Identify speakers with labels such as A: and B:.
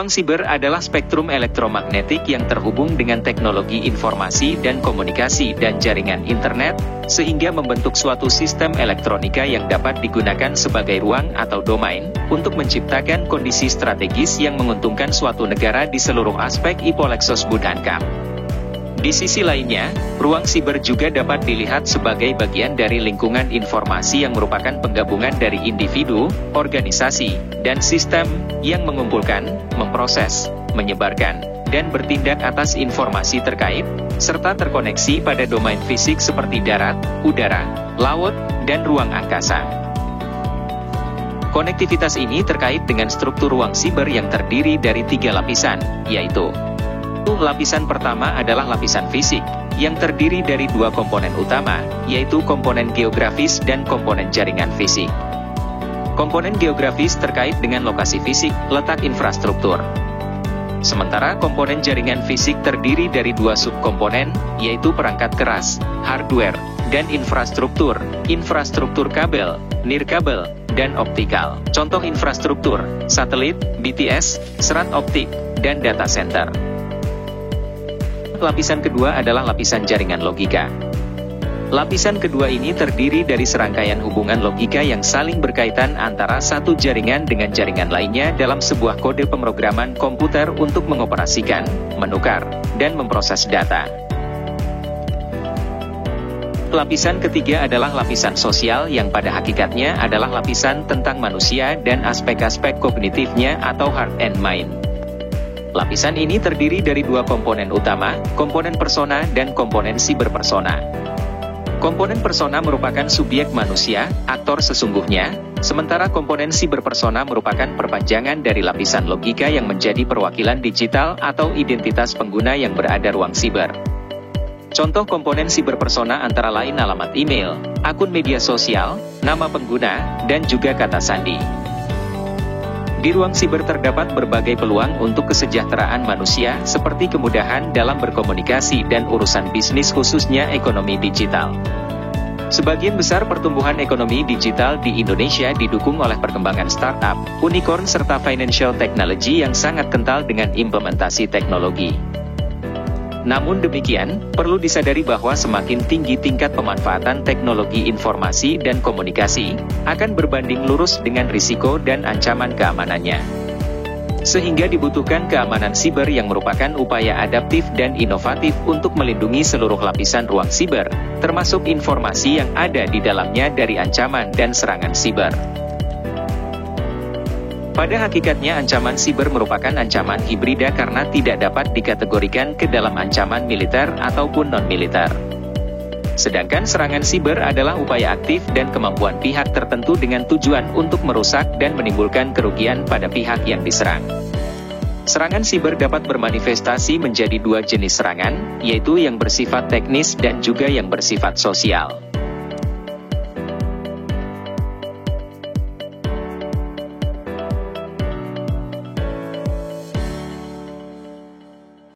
A: Ruang siber adalah spektrum elektromagnetik yang terhubung dengan teknologi informasi dan komunikasi dan jaringan internet, sehingga membentuk suatu sistem elektronika yang dapat digunakan sebagai ruang atau domain, untuk menciptakan kondisi strategis yang menguntungkan suatu negara di seluruh aspek Ipolexos Budankam. Di sisi lainnya, ruang siber juga dapat dilihat sebagai bagian dari lingkungan informasi yang merupakan penggabungan dari individu, organisasi, dan sistem, yang mengumpulkan, memproses, menyebarkan, dan bertindak atas informasi terkait, serta terkoneksi pada domain fisik seperti darat, udara, laut, dan ruang angkasa. Konektivitas ini terkait dengan struktur ruang siber yang terdiri dari 3 lapisan, yaitu: lapisan pertama adalah lapisan fisik, yang terdiri dari 2 komponen utama, yaitu komponen geografis dan komponen jaringan fisik. Komponen geografis terkait dengan lokasi fisik, letak infrastruktur. Sementara komponen jaringan fisik terdiri dari 2 subkomponen, yaitu perangkat keras, hardware, dan infrastruktur kabel, nirkabel, dan optikal. Contoh infrastruktur, satelit, BTS, serat optik, dan data center. Lapisan kedua adalah lapisan jaringan logika. Lapisan kedua ini terdiri dari serangkaian hubungan logika yang saling berkaitan antara satu jaringan dengan jaringan lainnya dalam sebuah kode pemrograman komputer untuk mengoperasikan, menukar, dan memproses data. Lapisan ketiga adalah lapisan sosial yang pada hakikatnya adalah lapisan tentang manusia dan aspek-aspek kognitifnya atau heart and mind. Lapisan ini terdiri dari 2 komponen utama, komponen persona dan komponen siberpersona. Komponen persona merupakan subjek manusia, aktor sesungguhnya, sementara komponen siberpersona merupakan perpanjangan dari lapisan logika yang menjadi perwakilan digital atau identitas pengguna yang berada ruang siber. Contoh komponen siberpersona antara lain alamat email, akun media sosial, nama pengguna, dan juga kata sandi. Di ruang siber terdapat berbagai peluang untuk kesejahteraan manusia, seperti kemudahan dalam berkomunikasi dan urusan bisnis khususnya ekonomi digital. Sebagian besar pertumbuhan ekonomi digital di Indonesia didukung oleh perkembangan startup, unicorn serta financial technology yang sangat kental dengan implementasi teknologi. Namun demikian, perlu disadari bahwa semakin tinggi tingkat pemanfaatan teknologi informasi dan komunikasi, akan berbanding lurus dengan risiko dan ancaman keamanannya. Sehingga dibutuhkan keamanan siber yang merupakan upaya adaptif dan inovatif untuk melindungi seluruh lapisan ruang siber, termasuk informasi yang ada di dalamnya dari ancaman dan serangan siber. Pada hakikatnya ancaman siber merupakan ancaman hibrida karena tidak dapat dikategorikan ke dalam ancaman militer ataupun non-militer. Sedangkan serangan siber adalah upaya aktif dan kemampuan pihak tertentu dengan tujuan untuk merusak dan menimbulkan kerugian pada pihak yang diserang. Serangan siber dapat bermanifestasi menjadi 2 jenis serangan, yaitu yang bersifat teknis dan juga yang bersifat sosial.